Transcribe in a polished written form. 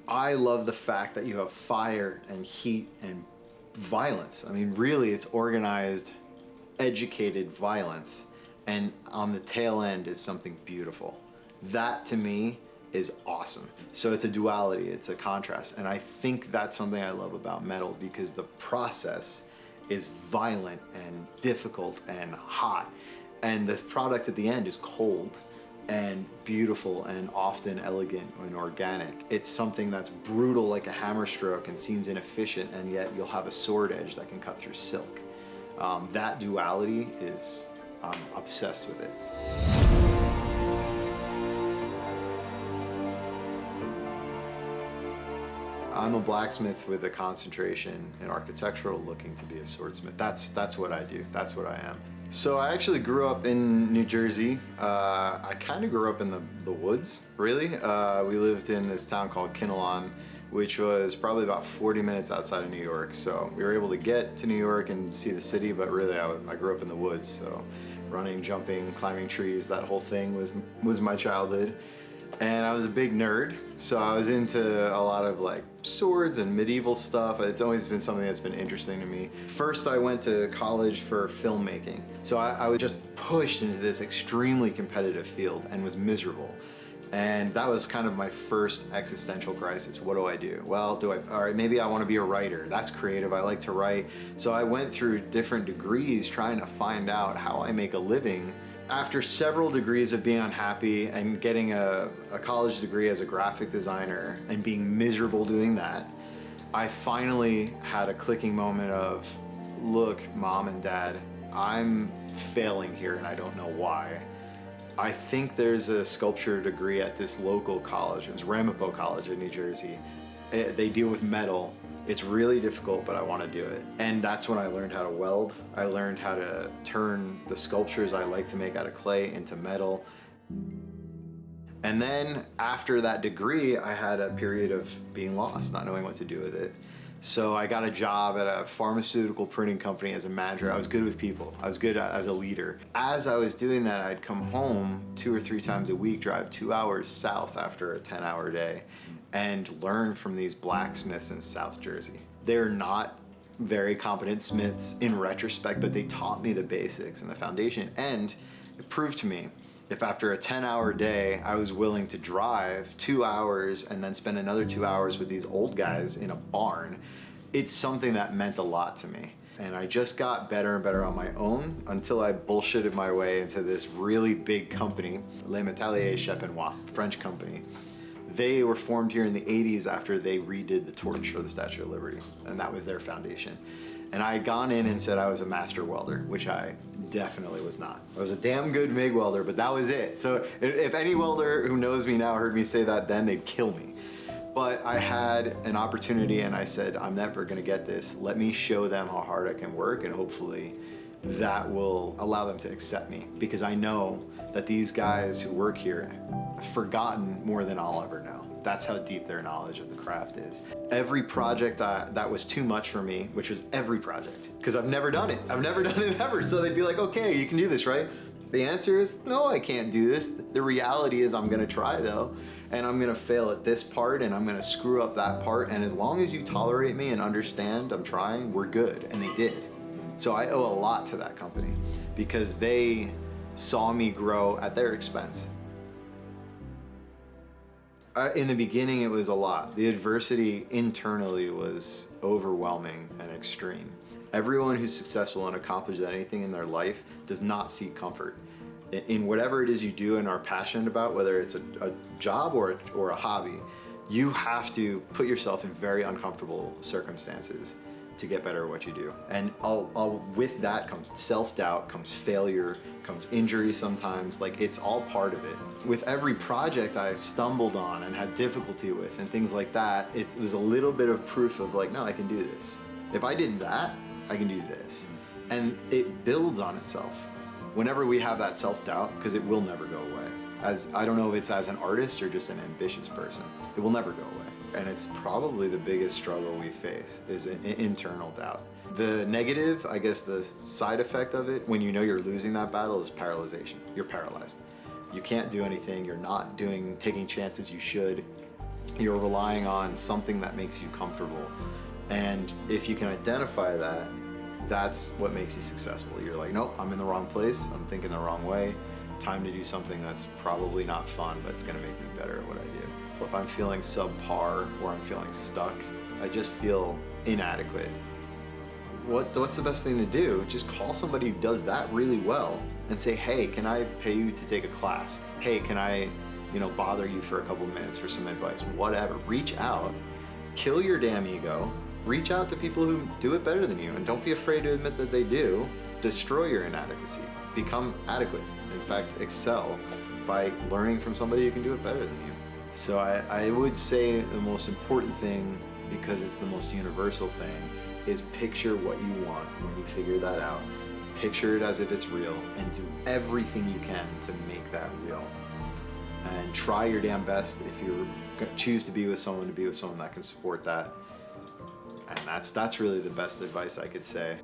I love the fact that you have fire and heat and violence. I mean, really, it's organized, educated violence, and on the tail end is something beautiful. That to me is awesome. So it's a duality, it's a contrast, and I think that's something I love about metal, because the process is violent and difficult and hot, and the product at the end is cold and beautiful and often elegant and organic. It's something that's brutal like a hammer stroke and seems inefficient, and yet you'll have a sword edge that can cut through silk. That duality is, I'm obsessed with it. I'm a blacksmith with a concentration in architectural, looking to be a swordsmith. That's what I do. That's what I am. So I actually grew up in New Jersey. I kind of grew up in the woods, really. We lived in this town called Kinnelon, which was probably about 40 minutes outside of New York. So we were able to get to New York and see the city, but really I grew up in the woods. So running, jumping, climbing trees, that whole thing was my childhood. And I was a big nerd, so I was into a lot of like swords and medieval stuff. It's always been something that's been interesting to me. First, I went to college for filmmaking. So I was just pushed into this extremely competitive field and was miserable. And that was kind of my first existential crisis. What do I do? Well, all right, maybe I want to be a writer. That's creative, I like to write. So I went through different degrees trying to find out how I make a living. After several degrees of being unhappy and getting a college degree as a graphic designer and being miserable doing that, I finally had a clicking moment of, look, Mom and Dad, I'm failing here and I don't know why. I think there's a sculpture degree at this local college. It was Ramapo College in New Jersey. They deal with metal. It's really difficult, but I want to do it. And that's when I learned how to weld. I learned how to turn the sculptures I like to make out of clay into metal. And then after that degree, I had a period of being lost, not knowing what to do with it. So I got a job at a pharmaceutical printing company as a manager. I was good with people. I was good as a leader. As I was doing that, I'd come home 2 or 3 times a week, drive 2 hours south after a 10-hour day, and learn from these blacksmiths in South Jersey. They're not very competent smiths in retrospect, but they taught me the basics and the foundation. And it proved to me, if after a 10-hour day, I was willing to drive 2 hours and then spend another 2 hours with these old guys in a barn, it's something that meant a lot to me. And I just got better and better on my own until I bullshitted my way into this really big company, Les Métalliers Chepenois, French company. They were formed here in the 80s after they redid the torch for the Statue of Liberty, and that was their foundation. And I had gone in and said I was a master welder, which I definitely was not. I was a damn good MIG welder, but that was it. So if any welder who knows me now heard me say that then, they'd kill me. But I had an opportunity and I said, I'm never gonna get this. Let me show them how hard I can work, and hopefully that will allow them to accept me, because I know that these guys who work here have forgotten more than I'll ever know. That's how deep their knowledge of the craft is. Every project that was too much for me, which was every project, because I've never done it. I've never done it ever. So they'd be like, okay, you can do this, right? The answer is, no, I can't do this. The reality is I'm gonna try though, and I'm gonna fail at this part, and I'm gonna screw up that part, and as long as you tolerate me and understand I'm trying, we're good, and they did. So I owe a lot to that company, because they saw me grow at their expense. In the beginning, it was a lot. The adversity internally was overwhelming and extreme. Everyone who's successful and accomplishes anything in their life does not seek comfort. In whatever it is you do and are passionate about, whether it's a job or a hobby, you have to put yourself in very uncomfortable circumstances to get better at what you do. And with that comes self-doubt, comes failure, comes injury sometimes. Like, it's all part of it. With every project I stumbled on and had difficulty with and things like that, it was a little bit of proof of like, no, I can do this. If I did that, I can do this. And it builds on itself. Whenever we have that self-doubt, because it will never go away. I don't know if it's as an artist or just an ambitious person, it will never go away. And it's probably the biggest struggle we face, is an internal doubt. The negative, I guess the side effect of it, when you know you're losing that battle, is paralyzation. You're paralyzed. You can't do anything, you're not taking chances you should. You're relying on something that makes you comfortable. And if you can identify that, that's what makes you successful. You're like, nope, I'm in the wrong place. I'm thinking the wrong way. Time to do something that's probably not fun, but it's gonna make me better at what I do. If I'm feeling subpar or I'm feeling stuck, I just feel inadequate. What's the best thing to do? Just call somebody who does that really well and say, hey, can I pay you to take a class? Hey, can I, bother you for a couple minutes for some advice? Whatever, reach out, kill your damn ego, reach out to people who do it better than you, and don't be afraid to admit that they do. Destroy your inadequacy, become adequate. In fact, excel by learning from somebody who can do it better than you. So I would say the most important thing, because it's the most universal thing, is picture what you want when you figure that out. Picture it as if it's real and do everything you can to make that real. And try your damn best if you choose to be with someone that can support that. And that's really the best advice I could say.